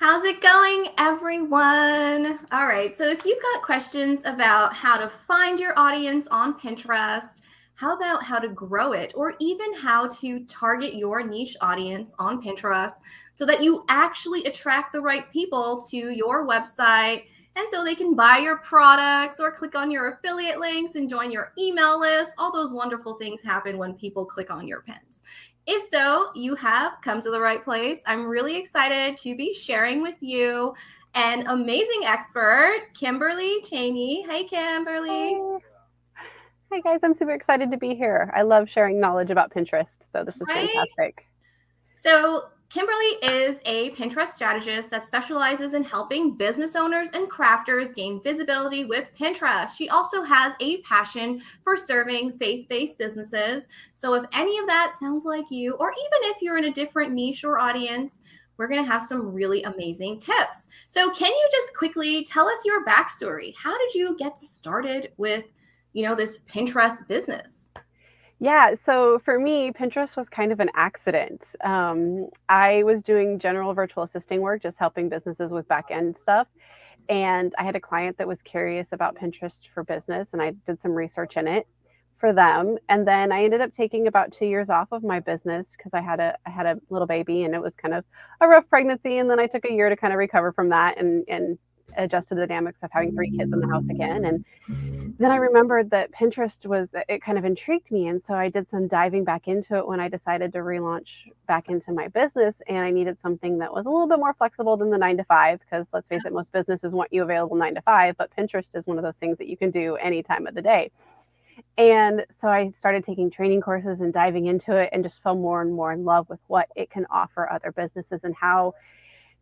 How's it going, everyone? All right, so if you've got questions about how to find your audience on Pinterest, how about how to grow it, or even how to target your niche audience on Pinterest so that you actually attract the right people to your website and so they can buy your products or click on your affiliate links and join your email list? All those wonderful things happen when people click on your pins. If so, you have come to the right place. I'm really excited to be sharing with you an amazing expert, Kimberly Cheney. Hey, Kimberly. Hey. Hi guys, I'm super excited to be here. I love sharing knowledge about Pinterest, so this is Right? fantastic. So, Kimberly is a Pinterest strategist that specializes in helping business owners and crafters gain visibility with Pinterest. She also has a passion for serving faith based businesses. So, if any of that sounds like you, or even if you're in a different niche or audience, we're going to have some really amazing tips. So, can you just quickly tell us your backstory? How did you get started with, this Pinterest business? Yeah, so for me, Pinterest was kind of an accident. I was doing general virtual assisting work, just helping businesses with back end stuff. And I had a client that was curious about Pinterest for business, and I did some research in it for them. And then I ended up taking about 2 years off of my business because I had a little baby, and it was kind of a rough pregnancy. And then I took a year to kind of recover from that and adjust to the dynamics of having 3 kids in the house again. And then I remembered that Pinterest was it kind of intrigued me, and so I did some diving back into it when I decided to relaunch back into my business, and I needed something that was a little bit more flexible than the 9 to 5 because let's face it, most businesses want you available 9 to 5, but Pinterest is one of those things that you can do any time of the day. And so I started taking training courses and diving into it and just fell more and more in love with what it can offer other businesses and how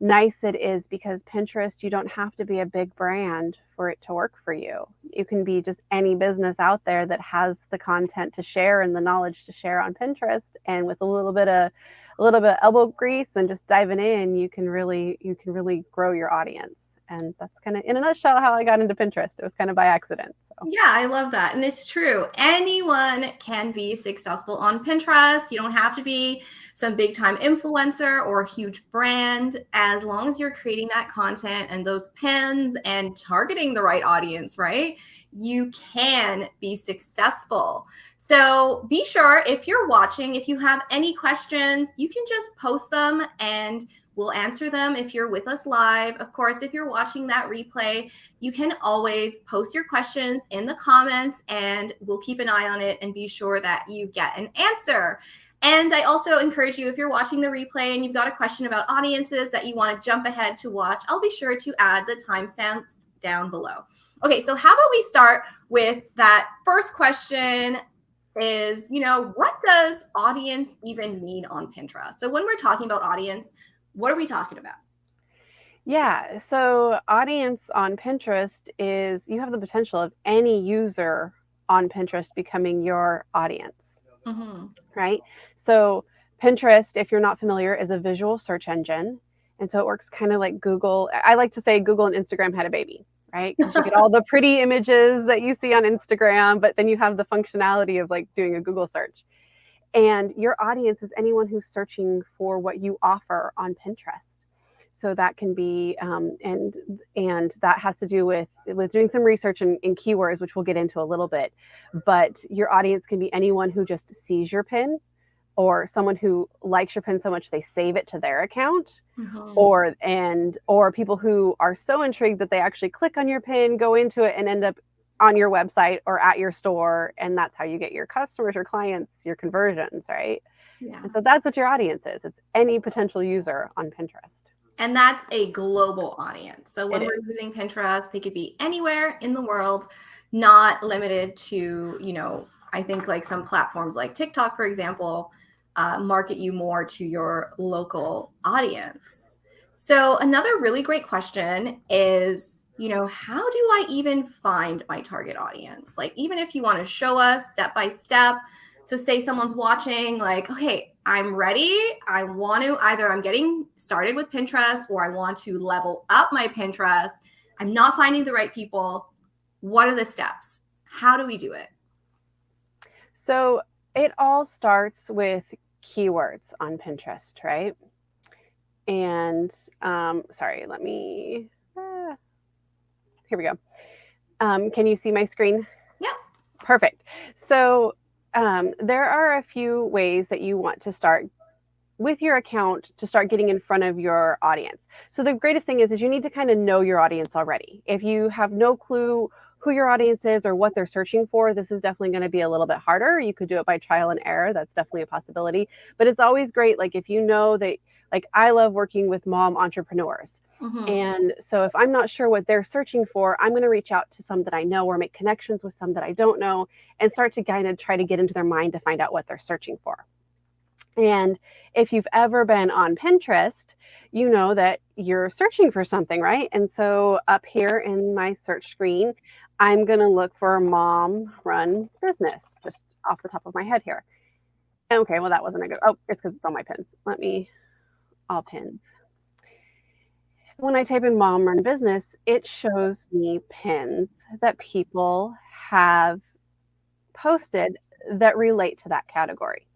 nice it is because Pinterest, you don't have to be a big brand for it to work for you. You can be just any business out there that has the content to share and the knowledge to share on Pinterest, and with a little bit elbow grease and just diving in, you can really grow your audience. And that's kind of in a nutshell how I got into Pinterest. It was kind of by accident. So Yeah, I love that. And it's true. Anyone can be successful on Pinterest. You don't have to be some big time influencer or huge brand. As long as you're creating that content and those pins and targeting the right audience, right? You can be successful. So be sure if you're watching, if you have any questions, you can just post them and we'll answer them if you're with us live. Of course, if you're watching that replay, you can always post your questions in the comments and we'll keep an eye on it and be sure that you get an answer. And I also encourage you, if you're watching the replay and you've got a question about audiences that you want to jump ahead to watch, I'll be sure to add the timestamps down below. Okay, so how about we start with that first question is, what does audience even mean on Pinterest? So when we're talking about audience, what are we talking about? yeah, so audience on Pinterest is you have the potential of any user on Pinterest becoming your audience, Mm-hmm. right? So Pinterest, if you're not familiar, is a visual search engine. And so it works kind of like Google. I like to say Google and Instagram had a baby, right? Because you get all the pretty images that you see on Instagram, but then you have the functionality of like doing a Google search. And your audience is anyone who's searching for what you offer on Pinterest. So that can be and that has to do with doing some research in keywords, which we'll get into a little bit. But your audience can be anyone who just sees your pin, or someone who likes your pin so much they save it to their account, Mm-hmm. or people who are so intrigued that they actually click on your pin, go into it, and end up on your website or at your store, and that's how you get your customers, your clients, your conversions, right? Yeah. And so that's what your audience is. It's any potential user on Pinterest. And that's a global audience. So It when we're is. using Pinterest, they could be anywhere in the world, not limited to, I think like some platforms like TikTok, for example, market you more to your local audience. So another really great question is, how do I even find my target audience? Like, even if you want to show us step by step, so say someone's watching, like, okay, I'm ready. I want to either I'm getting started with Pinterest or I want to level up my Pinterest. I'm not finding the right people. What are the steps? How do we do it? So it all starts with keywords on Pinterest, right? And sorry, let me, here we go. Can you see my screen? Yep. Perfect. So there are a few ways that you want to start with your account to start getting in front of your audience. So the greatest thing is you need to kind of know your audience already. If you have no clue who your audience is or what they're searching for, this is definitely going to be a little bit harder. You could do it by trial and error. That's definitely a possibility. But it's always great, like if you know that, like I love working with mom entrepreneurs. Mm-hmm. And so if I'm not sure what they're searching for, I'm going to reach out to some that I know or make connections with some that I don't know and start to kind of try to get into their mind to find out what they're searching for. And if you've ever been on Pinterest, you know that you're searching for something, right? And so up here in my search screen, I'm going to look for mom run business, just off the top of my head here. Okay, well, that wasn't a good, oh, it's because it's on my pins. All pins. When I type in mom run business, it shows me pins that people have posted that relate to that category.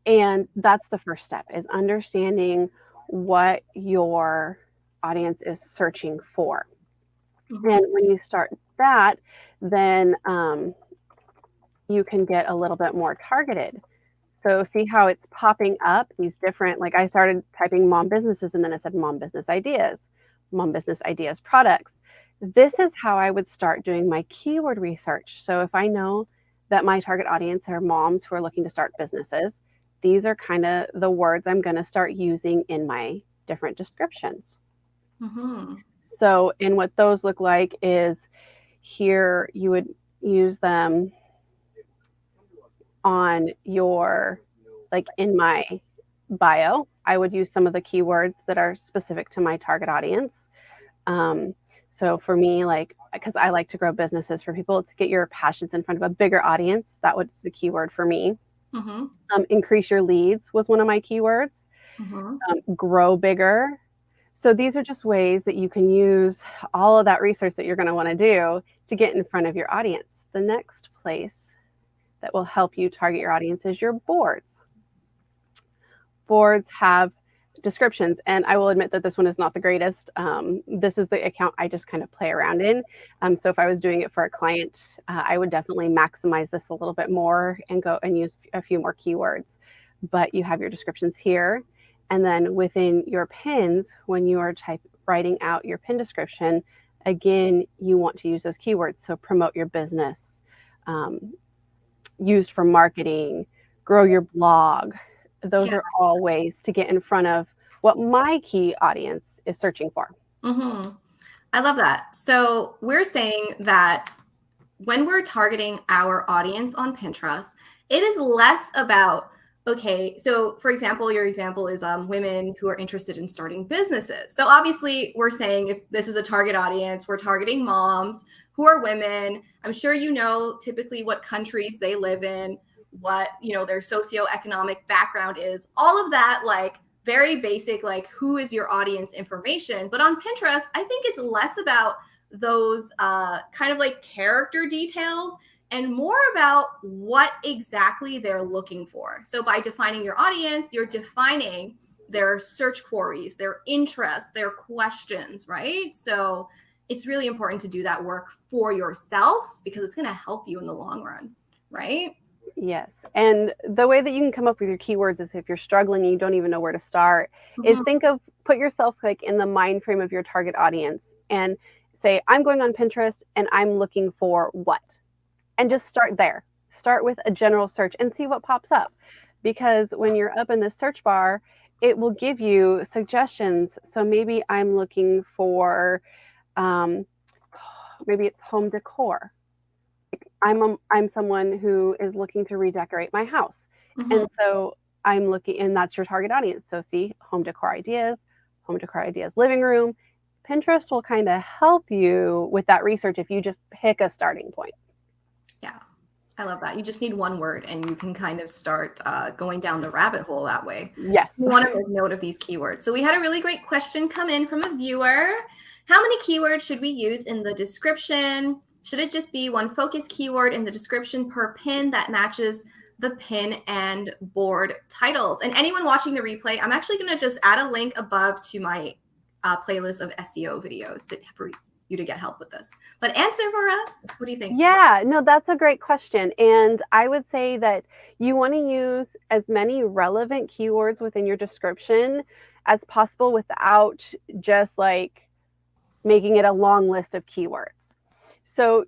And that's the first step, is understanding what your audience is searching for. Mm-hmm. And when you start that, then you can get a little bit more targeted. So see how it's popping up, these different, like I started typing mom businesses and then it said mom business ideas products. This is how I would start doing my keyword research. So if I know that my target audience are moms who are looking to start businesses, these are kind of the words I'm going to start using in my different descriptions. Mm-hmm. So, and what those look like is here you would use them on your, like in my bio, I would use some of the keywords that are specific to my target audience. So for me, like, because I like to grow businesses for people, to get your passions in front of a bigger audience, that was the keyword for me. Mm-hmm. Increase your leads was one of my keywords. Mm-hmm. Grow bigger. So these are just ways that you can use all of that research that you're going to want to do to get in front of your audience. The next place that will help you target your audience is your boards. Boards have descriptions, and I will admit that this one is not the greatest. This is the account I just kind of play around in. So if I was doing it for a client, I would definitely maximize this a little bit more and go and use a few more keywords. But you have your descriptions here. And then within your pins, when you are writing out your pin description, again, you want to use those keywords. So promote your business, used for marketing, grow your blog. Those Yeah. are all ways to get in front of what my key audience is searching for. Mm-hmm. I love that. So we're saying that when we're targeting our audience on Pinterest, it is less about, okay, so for example, your example is women who are interested in starting businesses. So obviously, we're saying if this is a target audience, we're targeting moms who are women. I'm sure you know typically what countries they live in, what their socioeconomic background is, all of that, like very basic, like who is your audience information. But on Pinterest, I think it's less about those kind of like character details and more about what exactly they're looking for. So by defining your audience, you're defining their search queries, their interests, their questions, right? So it's really important to do that work for yourself because it's going to help you in the long run, right? Yes. And the way that you can come up with your keywords is if you're struggling and you don't even know where to start, is put yourself like in the mind frame of your target audience and say, I'm going on Pinterest and I'm looking for what? And just start there. Start with a general search and see what pops up. Because when you're up in the search bar, it will give you suggestions. So maybe I'm looking for, maybe it's home decor. I'm someone who is looking to redecorate my house. Mm-hmm. And so I'm looking, and that's your target audience. So see, home decor ideas, living room. Pinterest will kind of help you with that research if you just pick a starting point. Yeah, I love that. You just need one word and you can kind of start going down the rabbit hole that way. Yes. You want to make note of these keywords. So we had a really great question come in from a viewer. How many keywords should we use in the description? Should it just be one focus keyword in the description per pin that matches the pin and board titles. And anyone watching the replay, I'm actually going to just add a link above to my playlist of SEO videos for you to get help with this. But answer for us. What do you think? Yeah, no, that's a great question. And I would say that you want to use as many relevant keywords within your description as possible without just like making it a long list of keywords. So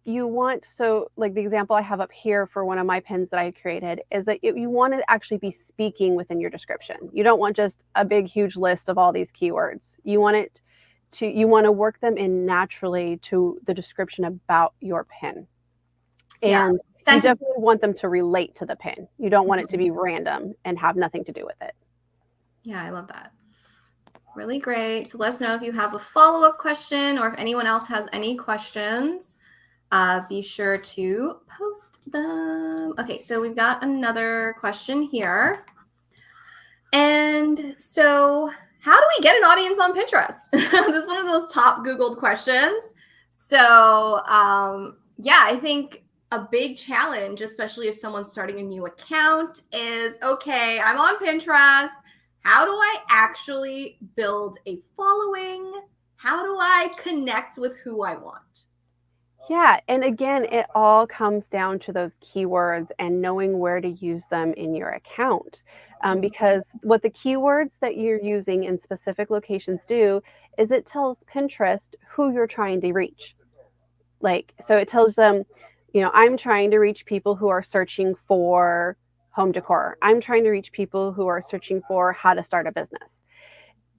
like the example I have up here for one of my pins that I created is that you want to actually be speaking within your description. You don't want just a big, huge list of all these keywords. You want to work them in naturally to the description about your pin. And you definitely want them to relate to the pin. You don't want it to be random and have nothing to do with it. Yeah, I love that. Really great. So let us know if you have a follow-up question or if anyone else has any questions. Be sure to post them. Okay, so we've got another question here. And so how do we get an audience on Pinterest? This is one of those top Googled questions. So yeah, I think a big challenge, especially if someone's starting a new account, is okay, I'm on Pinterest. How do I actually build a following? How do I connect with who I want? Yeah, and again, it all comes down to those keywords and knowing where to use them in your account. Because what the keywords that you're using in specific locations do is it tells Pinterest who you're trying to reach. So it tells them, I'm trying to reach people who are searching for home decor. I'm trying to reach people who are searching for how to start a business.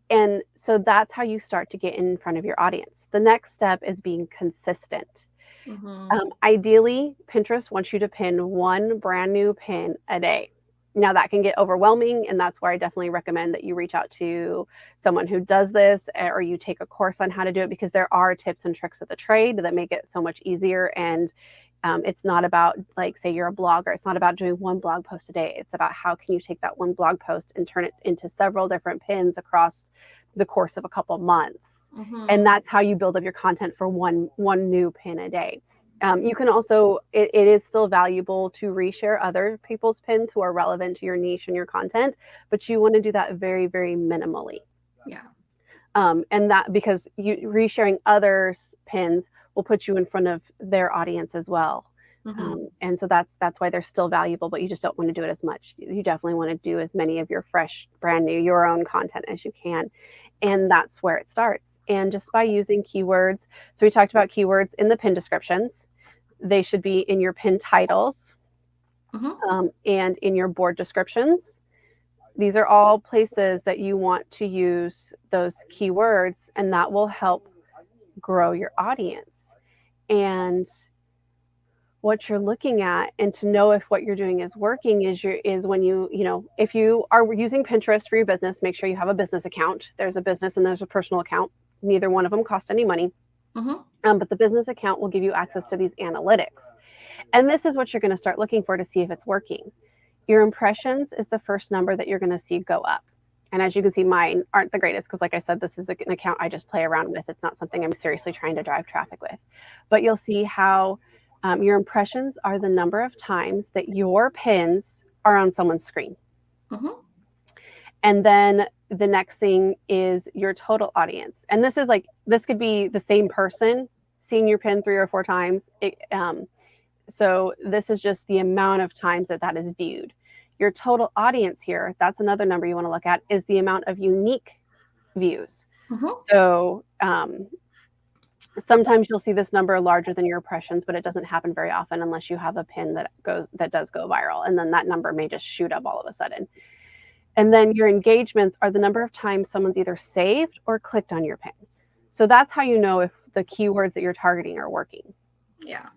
And so that's how you start to get in front of your audience. The next step is being consistent. Ideally, Pinterest wants you to pin one brand new pin a day. Now that can get overwhelming, and that's where I definitely recommend that you reach out to someone who does this, or you take a course on how to do it, because there are tips and tricks of the trade that make it so much easier. And it's not about, like, say you're a blogger, it's not about doing one blog post a day. It's about how can you take that one blog post and turn it into several different pins across the course of a couple months. And that's how you build up your content for one new pin a day. You can also, it is still valuable to reshare other people's pins who are relevant to your niche and your content, but you want to do that very, very minimally. Yeah. And that, because resharing others' pins will put you in front of their audience as well. And so that's why they're still valuable, but you just don't want to do it as much. You definitely want to do as many of your fresh, brand new, your own content as you can. And that's where it starts. And just by using keywords, so we talked about keywords in the pin descriptions. They should be in your pin titles and in your board descriptions. These are all places that you want to use those keywords, and that will help grow your audience. And what you're looking at, and to know if what you're doing is working, is when if you are using Pinterest for your business, make sure you have a business account. There's a business and there's a personal account. Neither one of them cost any money. But the business account will give you access to these analytics. And this is what you're going to start looking for to see if it's working. Your impressions is the first number that you're going to see go up. And as you can see, mine aren't the greatest because, like I said, this is an account I just play around with. It's not something I'm seriously trying to drive traffic with. But you'll see how your impressions are the number of times that your pins are on someone's screen. And then the next thing is your total audience. And this could be the same person seeing your pin 3 or 4 times. So this is just the amount of times that is viewed. Your total audience here, that's another number you want to look at, is the amount of unique views. So sometimes you'll see this number larger than your impressions, but it doesn't happen very often unless you have a pin that does go viral. And then that number may just shoot up all of a sudden. And then your engagements are the number of times someone's either saved or clicked on your pin. So that's how you know if the keywords that you're targeting are working. Yeah.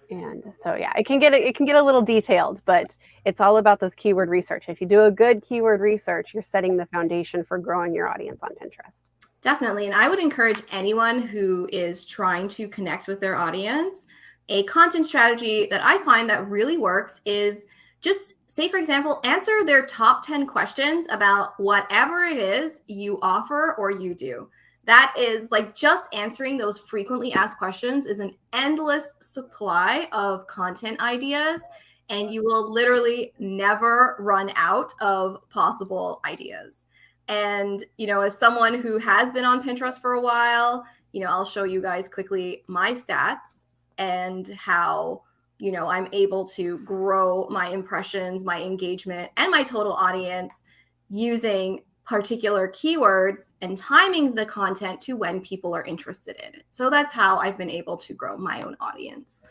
And so, yeah, it can get a little detailed, but it's all about those keyword research. If you do a good keyword research, you're setting the foundation for growing your audience on Pinterest. Definitely. And I would encourage anyone who is trying to connect with their audience, a content strategy that I find that really works is just say, for example, answer their top 10 questions about whatever it is you offer or you do. That is like just answering those frequently asked questions is an endless supply of content ideas. and you will literally never run out of possible ideas. And, as someone who has been on Pinterest for a while, I'll show you guys quickly my stats and how, I'm able to grow my impressions, my engagement, and my total audience using particular keywords and timing the content to when people are interested in it. So that's how I've been able to grow my own audience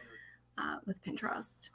with Pinterest.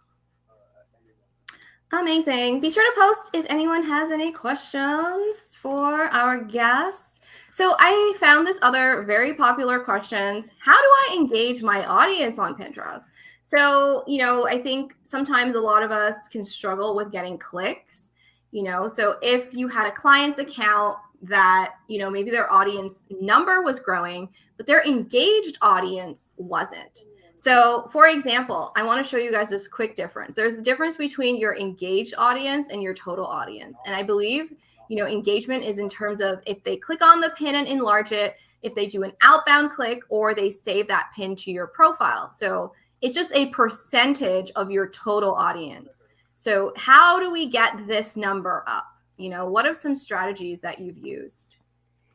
Amazing. Be sure to post if anyone has any questions for our guests. So I found this other very popular questions. How do I engage my audience on Pinterest? So, I think sometimes a lot of us can struggle with getting clicks, so if you had a client's account that, maybe their audience number was growing, but their engaged audience wasn't. So, for example, I want to show you guys this quick difference. There's a difference between your engaged audience and your total audience. And I believe, engagement is in terms of if they click on the pin and enlarge it, if they do an outbound click, or they save that pin to your profile. So it's just a percentage of your total audience. So how do we get this number up? What are some strategies that you've used?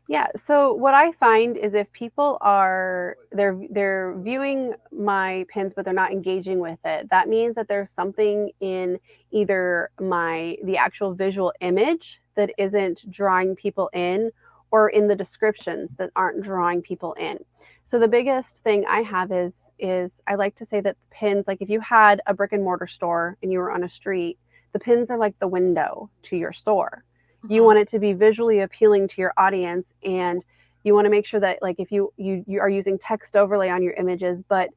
Yeah, so what I find is if people they're viewing my pins but they're not engaging with it, that means that there's something in either the actual visual image that isn't drawing people in, or in the descriptions that aren't drawing people in. So the biggest thing I have is I like to say that the pins, like if you had a brick and mortar store and you were on a street, the pins are like the window to your store. You want it to be visually appealing to your audience, and you want to make sure that, like, if you are using text overlay on your images, but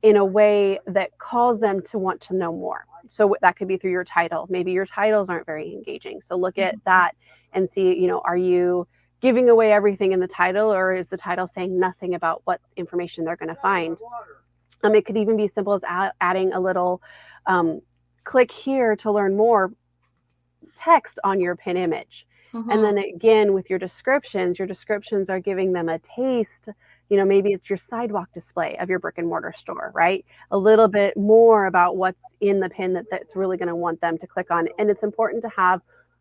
in a way that calls them to want to know more. So that could be through your title. Maybe your titles aren't very engaging. So look at that and see, are you giving away everything in the title, or is the title saying nothing about what information they're going to find? It could even be simple as adding a little click here to learn more text on your pin image. And then again, with your descriptions are giving them a taste. Maybe it's your sidewalk display of your brick and mortar store, right? A little bit more about what's in the pin that's really going to want them to click on. And it's important to have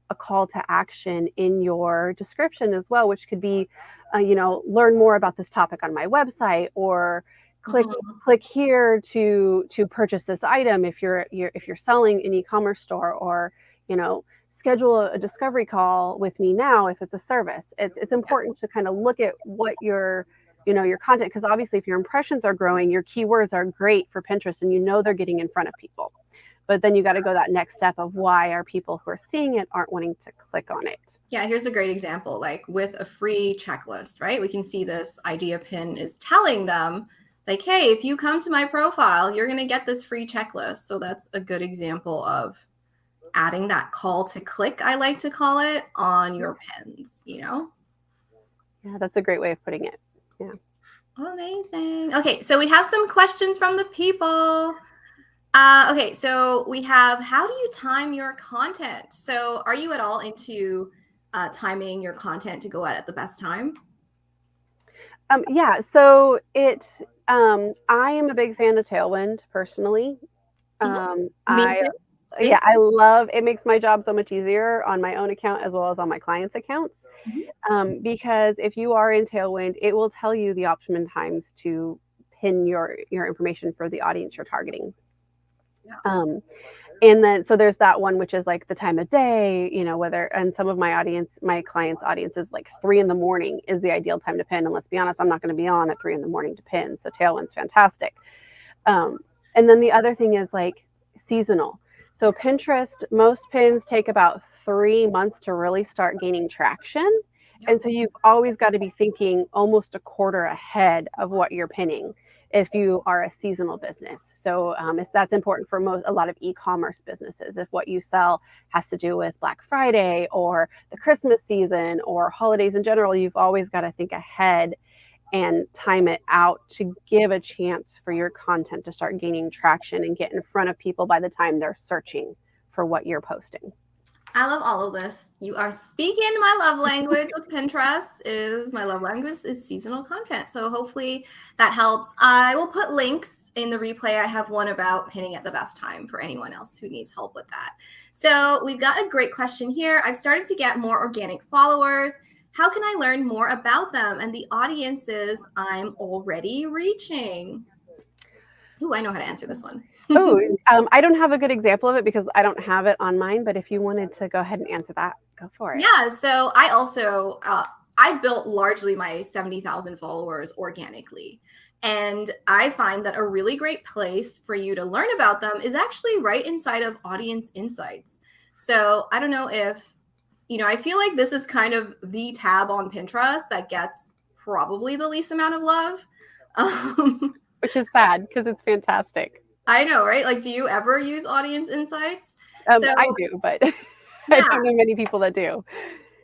a call to action in your description as well, which could be, learn more about this topic on my website, or click here to purchase this item if you're selling an e-commerce store, or schedule a discovery call with me now if it's a service. It's important to kind of look at what your content, because obviously if your impressions are growing, your keywords are great for Pinterest and they're getting in front of people. But then you got to go that next step of why are people who are seeing it aren't wanting to click on it. Yeah, here's a great example, like with a free checklist, right? We can see this idea pin is telling them, like, hey, if you come to my profile, you're going to get this free checklist. So that's a good example of adding that call to click, I like to call it, on your pins, Yeah, that's a great way of putting it. Yeah. Amazing. Okay, so we have some questions from the people. Okay, so we have, how do you time your content? So are you at all into timing your content to go out at the best time? Yeah, so I am a big fan of Tailwind personally. I love it. Makes my job so much easier on my own account as well as on my clients' accounts. Because if you are in Tailwind, it will tell you the optimum times to pin your information for the audience you're targeting. Yeah. And then, so there's that one, which is like the time of day, and some of my clients' audience is like 3 a.m. is the ideal time to pin. And let's be honest, I'm not going to be on at 3 a.m. to pin. So Tailwind's fantastic. And then the other thing is like seasonal. So Pinterest, most pins take about 3 months to really start gaining traction. And so you've always got to be thinking almost a quarter ahead of what you're pinning if you are a seasonal business. So that's important for a lot of e-commerce businesses. If what you sell has to do with Black Friday or the Christmas season or holidays in general, you've always got to think ahead and time it out to give a chance for your content to start gaining traction and get in front of people by the time they're searching for what you're posting. I love all of this. You are speaking my love language with Pinterest. Is my love language is seasonal content. So hopefully that helps. I will put links in the replay. I have one about pinning at the best time for anyone else who needs help with that. So we've got a great question here. I've started to get more organic followers. How can I learn more about them and the audiences I'm already reaching? Ooh, I know how to answer this one. Oh, I don't have a good example of it because I don't have it on mine, but if you wanted to go ahead and answer that, go for it. Yeah, so I also I built largely my 70,000 followers organically. And I find that a really great place for you to learn about them is actually right inside of audience insights. So I don't know if, I feel like this is kind of the tab on Pinterest that gets probably the least amount of love. Which is sad because it's fantastic. I know, right? Like, do you ever use audience insights? I do, but I don't know many people that do.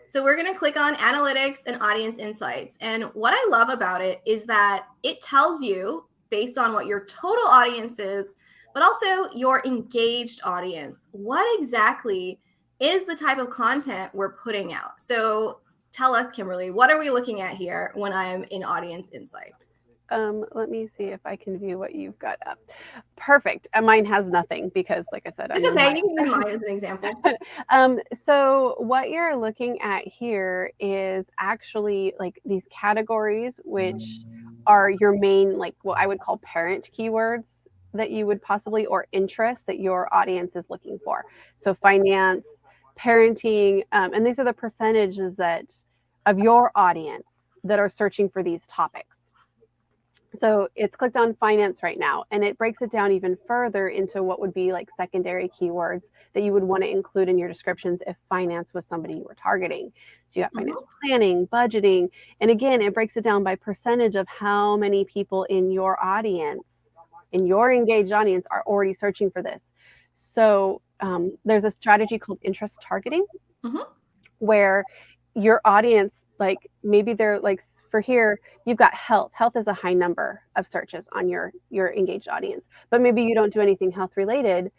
So we're going to click on analytics and audience insights. And what I love about it is that it tells you based on what your total audience is, but also your engaged audience, what exactly is the type of content we're putting out. So tell us, Kimberly, what are we looking at here when I'm in audience insights? Let me see if I can view what you've got up. Perfect. Mine has nothing because, like I said, it's okay. You can use mine as an example. So what you're looking at here is actually like these categories, which are your main, like what I would call parent keywords that you would possibly, or interests that your audience is looking for. So finance, parenting, and these are the percentages that of your audience that are searching for these topics. So it's clicked on finance right now, and it breaks it down even further into what would be like secondary keywords that you would want to include in your descriptions if finance was somebody you were targeting. So you got financial planning, budgeting, and again, it breaks it down by percentage of how many people in your audience, in your engaged audience, are already searching for this. So there's a strategy called interest targeting, where your audience, like maybe they're like, for here, you've got health. Health is a high number of searches on your engaged audience, but maybe you don't do anything health related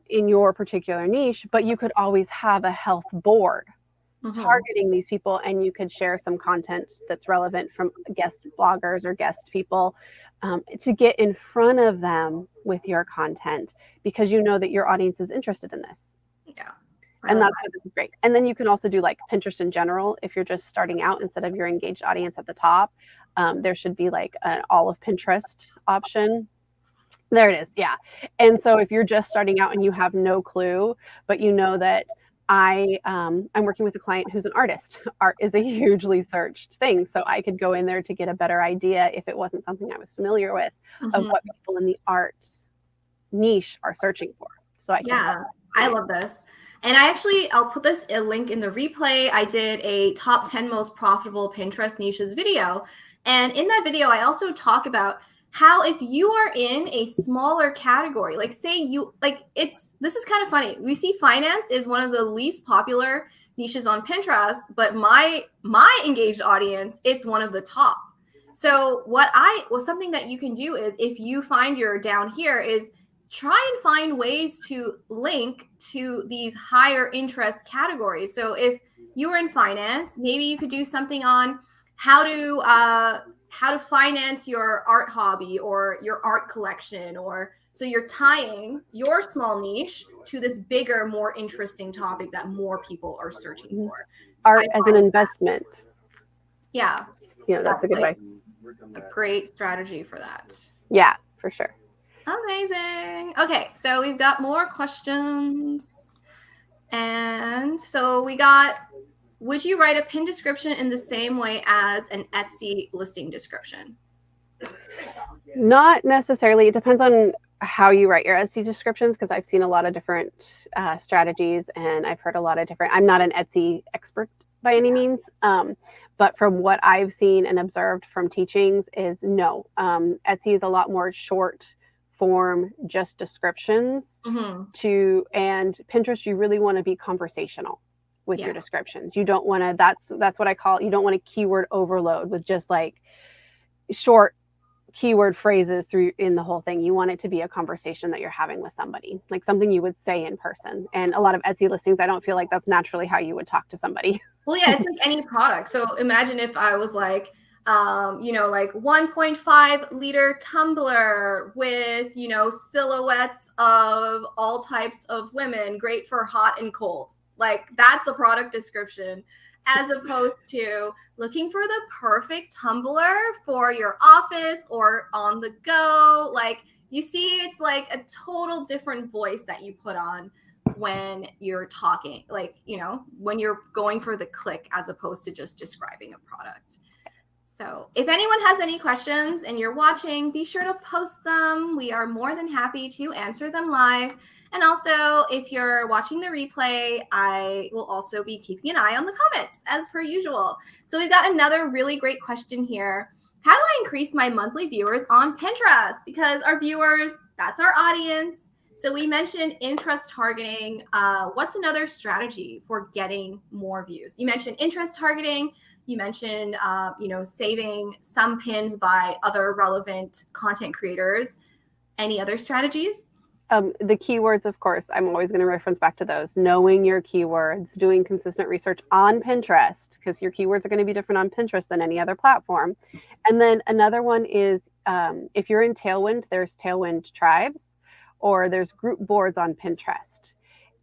in your particular niche, but you could always have a health board targeting these people, and you could share some content that's relevant from guest bloggers or guest people to get in front of them with your content because you know that your audience is interested in this. Yeah. And that's why this is great. And then you can also do like Pinterest in general. If you're just starting out, instead of your engaged audience at the top, there should be like an all of Pinterest option. There it is. Yeah. And so if you're just starting out and you have no clue, but you know that I'm working with a client who's an artist. Art is a hugely searched thing. So I could go in there to get a better idea if it wasn't something I was familiar with of what people in the art niche are searching for. So I love this. And I'll put a link in the replay. I did a top 10 most profitable Pinterest niches video. And in that video, I also talk about how if you are in a smaller category, like say this is kind of funny. We see finance is one of the least popular niches on Pinterest, but my engaged audience, it's one of the top. So something that you can do is if you find you're down here is try and find ways to link to these higher interest categories. So if you were in finance, maybe you could do something on how to finance your art hobby or your art collection, or so you're tying your small niche to this bigger, more interesting topic that more people are searching for. Art as an investment. Yeah. Yeah, that's a good way. A great strategy for that. Yeah, for sure. Amazing. Okay, so we've got more questions. And so we got, would you write a pin description in the same way as an Etsy listing description? Not necessarily. It depends on how you write your Etsy descriptions, because I've seen a lot of different strategies and I've heard a lot of different, I'm not an Etsy expert by any means, but from what I've seen and observed from teachings is no. Etsy is a lot more short form, just descriptions and Pinterest, you really want to be conversational with your descriptions. You don't want to, that's what I call, you don't want to keyword overload with just like short keyword phrases through in the whole thing. You want it to be a conversation that you're having with somebody, like something you would say in person. And a lot of Etsy listings, I don't feel like that's naturally how you would talk to somebody. Well, yeah, it's like any product. So imagine if I was like, like 1.5 liter tumbler with, silhouettes of all types of women, great for hot and cold. Like that's a product description, as opposed to looking for the perfect tumbler for your office or on the go. Like you see, it's like a total different voice that you put on when you're talking, like, when you're going for the click as opposed to just describing a product. So if anyone has any questions and you're watching, be sure to post them. We are more than happy to answer them live. And also, if you're watching the replay, I will also be keeping an eye on the comments as per usual. So we've got another really great question here. How do I increase my monthly viewers on Pinterest? Because our viewers, that's our audience. So we mentioned interest targeting. What's another strategy for getting more views? You mentioned interest targeting. You mentioned, saving some pins by other relevant content creators. Any other strategies? The keywords, of course, I'm always going to reference back to those. Knowing your keywords, doing consistent research on Pinterest, because your keywords are going to be different on Pinterest than any other platform. And then another one is if you're in Tailwind, there's Tailwind tribes, or there's group boards on Pinterest.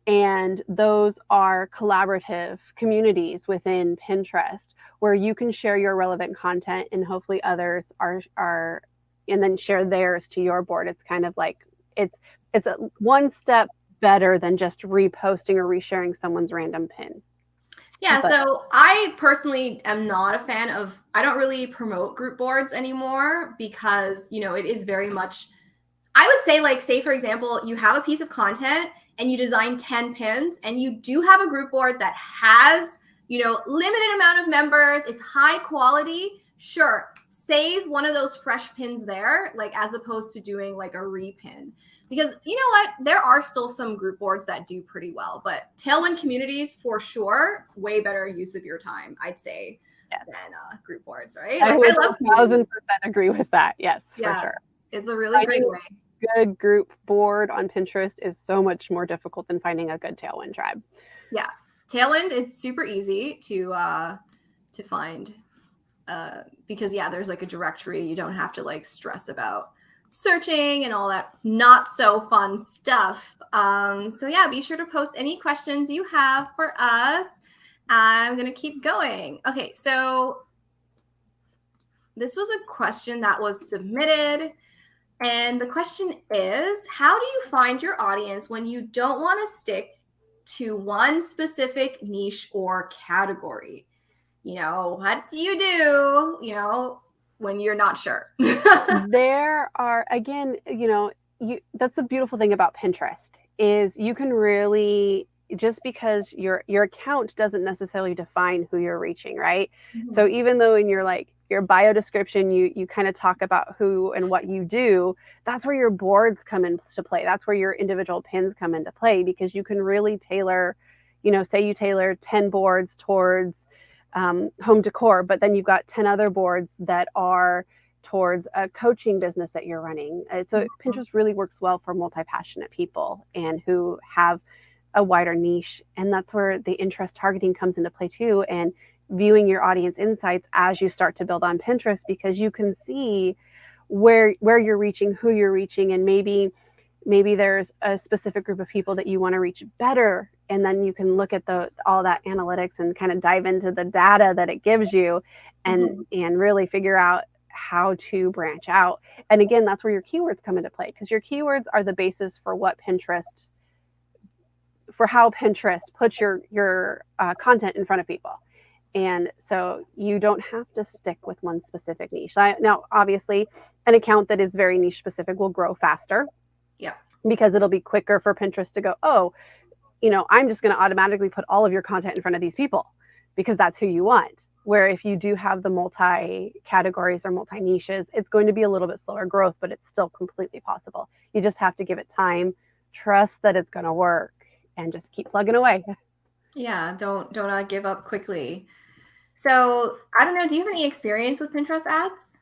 And those are collaborative communities within Pinterest where you can share your relevant content and hopefully others are and then share theirs to your board. It's kind of like it's a one step better than just reposting or resharing someone's random pin. Yeah, so I personally am not a fan of, I don't really promote group boards anymore because, it is very much, I would say, like, say, for example, you have a piece of content and you design 10 pins and you do have a group board that has, limited amount of members, it's high quality. Sure, save one of those fresh pins there, like as opposed to doing like a repin. Because you know what? There are still some group boards that do pretty well, but Tailwind communities for sure, way better use of your time, I'd say, than group boards, right? I would 1,000% agree with that. Yes, for sure. It's a really great way. Good group board on Pinterest is so much more difficult than finding a good Tailwind tribe. Yeah, Tailwind is super easy to find because there's like a directory. You don't have to like stress about searching and all that not so fun stuff. So be sure to post any questions you have for us. I'm gonna keep going. Okay, so this was a question that was submitted. And the question is, how do you find your audience when you don't want to stick to one specific niche or category? What do you do, when you're not sure? There are, again, that's the beautiful thing about Pinterest is you can really, just because your account doesn't necessarily define who you're reaching, right? Mm-hmm. So even though in your bio description, you kind of talk about who and what you do, that's where your boards come into play. That's where your individual pins come into play, because you can really tailor, say you tailor 10 boards towards home decor, but then you've got 10 other boards that are towards a coaching business that you're running. So Pinterest really works well for multi-passionate people and who have a wider niche. And that's where the interest targeting comes into play too. And viewing your audience insights as you start to build on Pinterest, because you can see where you're reaching, who you're reaching, and maybe there's a specific group of people that you want to reach better. And then you can look at all that analytics and kind of dive into the data that it gives you and really figure out how to branch out. And again, that's where your keywords come into play, because your keywords are the basis for how Pinterest puts your content in front of people. And so you don't have to stick with one specific niche. Now, obviously, an account that is very niche specific will grow faster. Yeah. Because it'll be quicker for Pinterest to go, oh, I'm just going to automatically put all of your content in front of these people because that's who you want. Where if you do have the multi-categories or multi-niches, it's going to be a little bit slower growth, but it's still completely possible. You just have to give it time, trust that it's going to work, and just keep plugging away. Yeah, don't give up quickly. So I don't know, do you have any experience with Pinterest ads?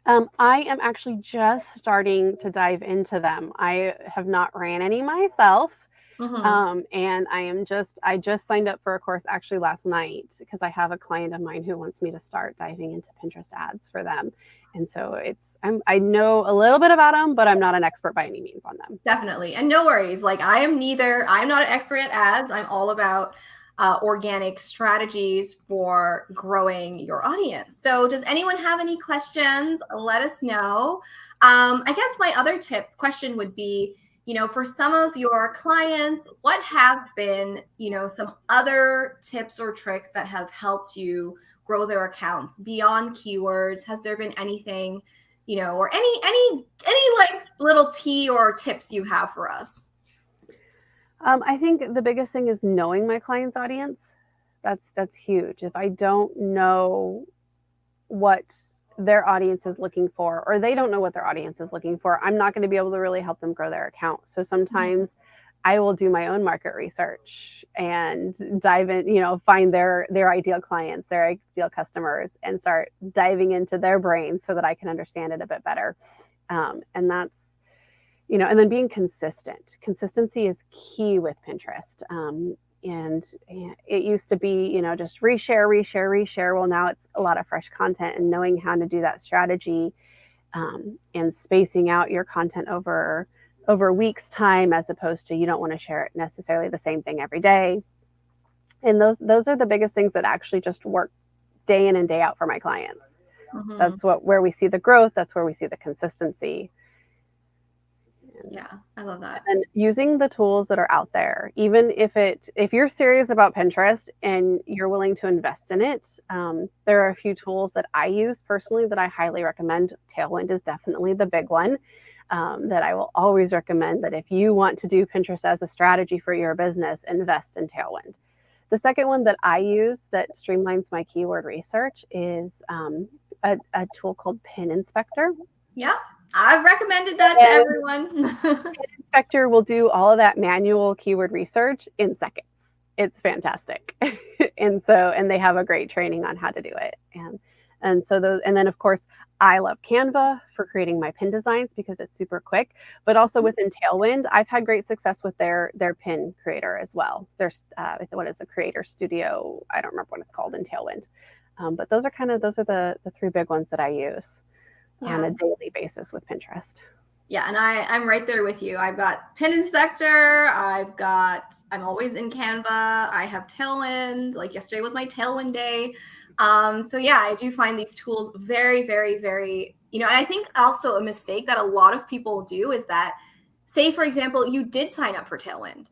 I am actually just starting to dive into them. I have not ran any myself. Mm-hmm. And I just signed up for a course actually last night because I have a client of mine who wants me to start diving into Pinterest ads for them. And so I know a little bit about them, but I'm not an expert by any means on them. Definitely. And no worries. Like I'm not an expert at ads. I'm all about organic strategies for growing your audience. So does anyone have any questions? Let us know. I guess my other question would be, for some of your clients, what have been, some other tips or tricks that have helped you grow their accounts beyond keywords? Has there been anything, or any like little tea or tips you have for us? I think the biggest thing is knowing my client's audience. That's huge. If I don't know what their audience is looking for, or they don't know what their audience is looking for, I'm not going to be able to really help them grow their account. So sometimes I will do my own market research and dive in, find their ideal clients, their ideal customers, and start diving into their brains so that I can understand it a bit better. And that's, and then being consistent. Consistency is key with Pinterest. And it used to be, just reshare, reshare, reshare. Well, now it's a lot of fresh content, and knowing how to do that strategy, and spacing out your content over weeks time, as opposed to, you don't want to share it necessarily the same thing every day. And those are the biggest things that actually just work day in and day out for my clients. Mm-hmm. That's where we see the growth. That's where we see the consistency. Yeah, I love that. And using the tools that are out there, even if you're serious about Pinterest and you're willing to invest in it, there are a few tools that I use personally that I highly recommend. Tailwind is definitely the big one, that I will always recommend. That if you want to do Pinterest as a strategy for your business, invest in Tailwind. The second one that I use that streamlines my keyword research is a tool called Pin Inspector. Yep. I've recommended that to And everyone. Inspector will do all of that manual keyword research in seconds. It's fantastic. And they have a great training on how to do it. And then of course I love Canva for creating my pin designs because it's super quick, but also within Tailwind, I've had great success with their pin creator as well. There's what is the Creator Studio? I don't remember what it's called in Tailwind. But those are the three big ones that I use on Yeah. a daily basis with Pinterest. Yeah, and I'm right there with you. I've got Pin Inspector. I'm always in Canva. I have Tailwind. Like yesterday was my Tailwind day. So yeah, I do find these tools very, very, very, and I think also a mistake that a lot of people do is that, say for example, you did sign up for Tailwind,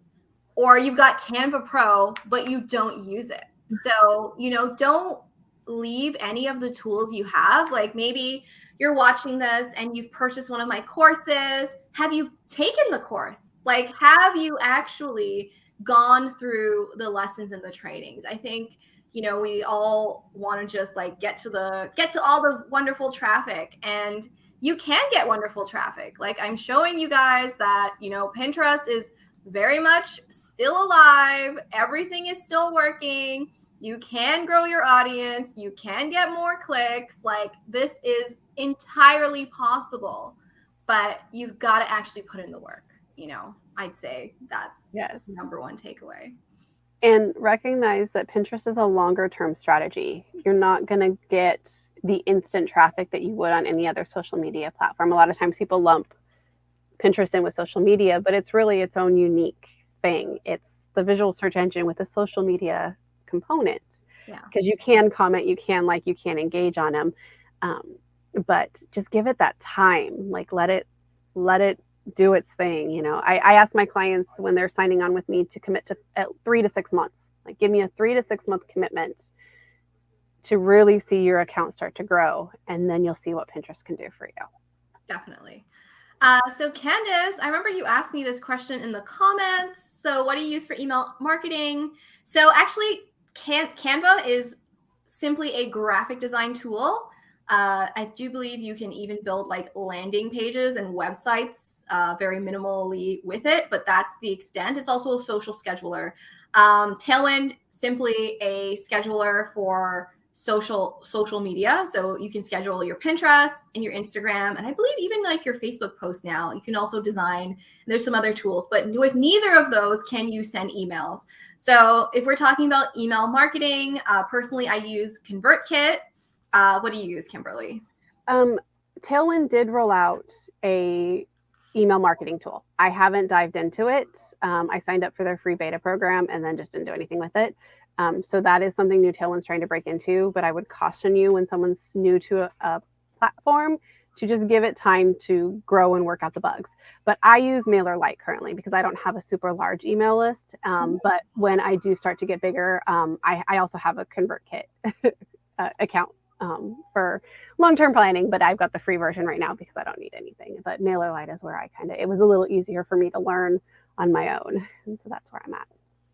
or you've got Canva Pro, but you don't use it. So, don't leave any of the tools you have. Like maybe you're watching this and you've purchased one of my courses. Have you taken the course? Like, have you actually gone through the lessons and the trainings? I think, we all want to just like get to all the wonderful traffic, and you can get wonderful traffic. Like I'm showing you guys that, Pinterest is very much still alive. Everything is still working. You can grow your audience. You can get more clicks. Like this is entirely possible, but you've got to actually put in the work. I'd say that's Yes. number one takeaway. And recognize that Pinterest is a longer term strategy. You're not going to get the instant traffic that you would on any other social media platform. A lot of times people lump Pinterest in with social media, but it's really its own unique thing. It's the visual search engine with a social media component. Yeah. Because you can comment, you can like, you can engage on them, but just give it that time. Like let it do its thing. I ask my clients when they're signing on with me to commit to 3 to 6 months. Like give me a 3 to 6 month commitment to really see your account start to grow, and then you'll see what Pinterest can do for you. Definitely. So Candace, I remember you asked me this question in the comments. So what do you use for email marketing? So actually, Canva is simply a graphic design tool. I do believe you can even build like landing pages and websites very minimally with it, but that's the extent. It's also a social scheduler. Tailwind, simply a scheduler for social media. So you can schedule your Pinterest and your Instagram, and I believe even like your Facebook posts now. You can also design. There's some other tools, but with neither of those can you send emails. So if we're talking about email marketing, personally, I use ConvertKit. What do you use, Kimberly? Tailwind did roll out a email marketing tool. I haven't dived into it. I signed up for their free beta program and then just didn't do anything with it. So that is something new Tailwind's trying to break into, but I would caution you when someone's new to a platform to just give it time to grow and work out the bugs. But I use MailerLite currently because I don't have a super large email list. But when I do start to get bigger, I also have a ConvertKit account for long-term planning, but I've got the free version right now because I don't need anything. But MailerLite is where it was a little easier for me to learn on my own. And so that's where I'm at.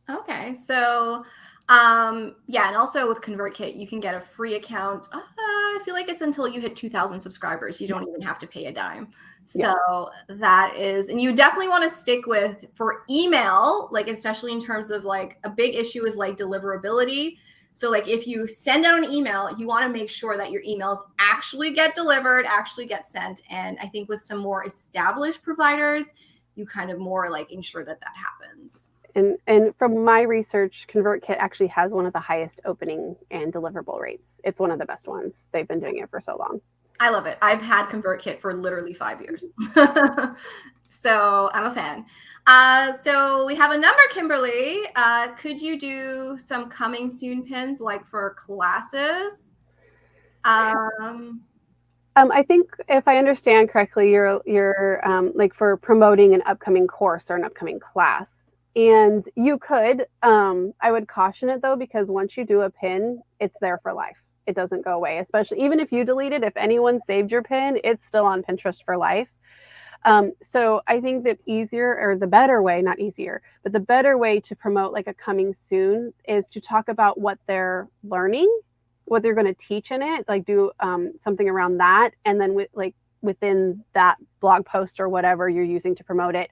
Okay. So, yeah, and also with ConvertKit, you can get a free account. I feel like it's until you hit 2,000 subscribers. You don't even have to pay a dime. So that is, and you definitely want to stick with for email, like especially in terms of like a big issue is like deliverability. So like if you send out an email, you want to make sure that your emails actually get delivered, actually get sent. And I think with some more established providers, you kind of more like ensure that that happens. And from my research, ConvertKit actually has one of the highest opening and deliverable rates. It's one of the best ones. They've been doing it for so long. I love it. I've had ConvertKit for literally 5 years. So I'm a fan. So we have a number, Kimberly. Could you do some coming soon pins like for classes? I think if I understand correctly, you're like for promoting an upcoming course or an upcoming class. And you could, I would caution it though, because once you do a pin, it's there for life. It doesn't go away, especially even if you delete it. If anyone saved your pin, it's still on Pinterest for life. So I think that easier or the better way, not easier, but the better way to promote like a coming soon is to talk about what they're learning, what they're going to teach in it, like do something around that. And then within that blog post or whatever you're using to promote it,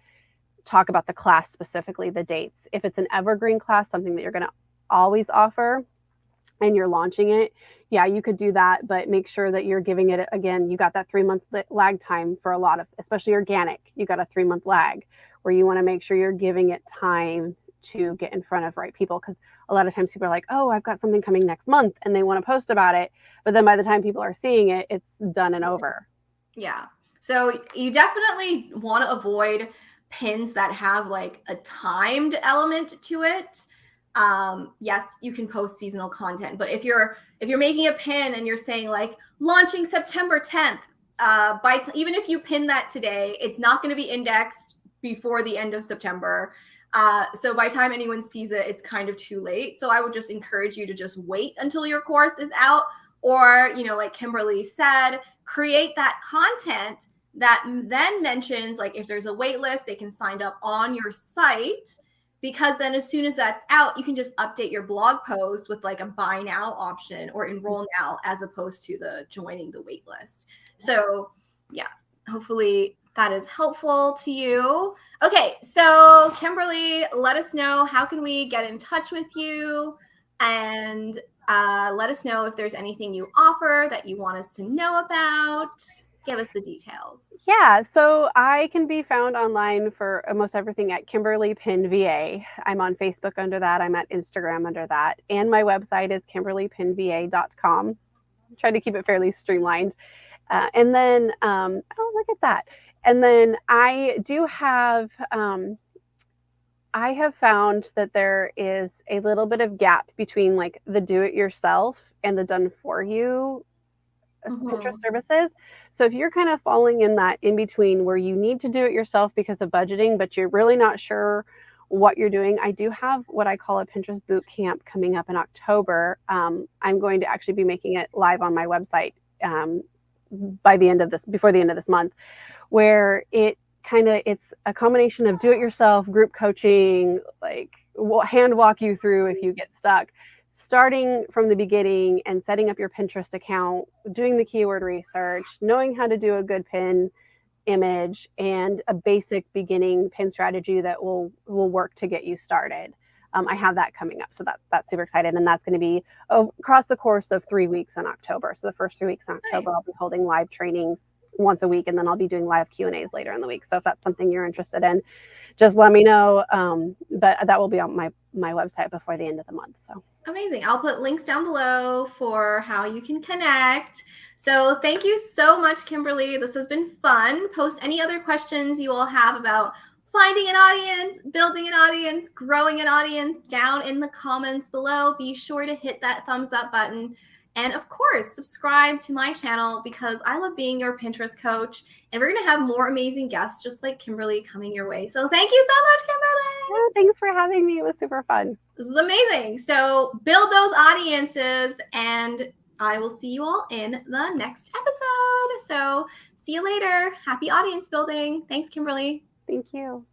talk about the class specifically, the dates. If it's an evergreen class, something that you're going to always offer and you're launching it, yeah, you could do that, but make sure that you're giving it, again, you got that 3-month lag time for a lot of, especially organic, you got a 3-month lag where you want to make sure you're giving it time to get in front of right people. Because a lot of times people are like, oh, I've got something coming next month and they want to post about it. But then by the time people are seeing it, it's done and over. Yeah. So you definitely want to avoid pins that have like a timed element to it. Yes, you can post seasonal content, but if you're making a pin and you're saying like launching September 10th, even if you pin that today, it's not going to be indexed before the end of September. So by the time anyone sees it, it's kind of too late. So I would just encourage you to just wait until your course is out, or, you know, like Kimberly said, create that content that then mentions like if there's a wait list, they can sign up on your site, because then as soon as that's out, you can just update your blog post with like a buy now option or enroll now as opposed to the joining the wait list. So yeah, hopefully that is helpful to you. Okay, so Kimberly, let us know, how can we get in touch with you, and let us know if there's anything you offer that you want us to know about. Give us the details. Yeah, so I can be found online for almost everything at Kimberly Pin VA. I'm on Facebook under that. I'm at Instagram under that. And my website is kimberlypinva.com. Try to keep it fairly streamlined. And then, oh, look at that. And then I do have, I have found that there is a little bit of gap between like the do-it-yourself and the done-for-you Pinterest services. So if you're kind of falling in that in between where you need to do it yourself because of budgeting, but you're really not sure what you're doing, I do have what I call a Pinterest boot camp coming up in October. I'm going to actually be making it live on my website before the end of this month, where it's a combination of do it yourself, group coaching, like hand walk you through if you get stuck, starting from the beginning and setting up your Pinterest account, doing the keyword research, knowing how to do a good pin image, and a basic beginning pin strategy that will work to get you started. I have that coming up. So that's super excited. And that's going to be across the course of 3 weeks in October. So the first 3 weeks in October, Nice. I'll be holding live trainings once a week, and then I'll be doing live Q&As later in the week. So if that's something you're interested in, just let me know. But that will be on my website before the end of the month. So amazing. I'll put links down below for how you can connect. So thank you so much, Kimberly. This has been fun. Post any other questions you all have about finding an audience, building an audience, growing an audience down in the comments below. Be sure to hit that thumbs up button. And of course, subscribe to my channel because I love being your Pinterest coach. And we're going to have more amazing guests just like Kimberly coming your way. So thank you so much, Kimberly. yeah, thanks for having me. It was super fun. This is amazing. So build those audiences, and I will see you all in the next episode. So see you later. Happy audience building. Thanks, Kimberly. Thank you.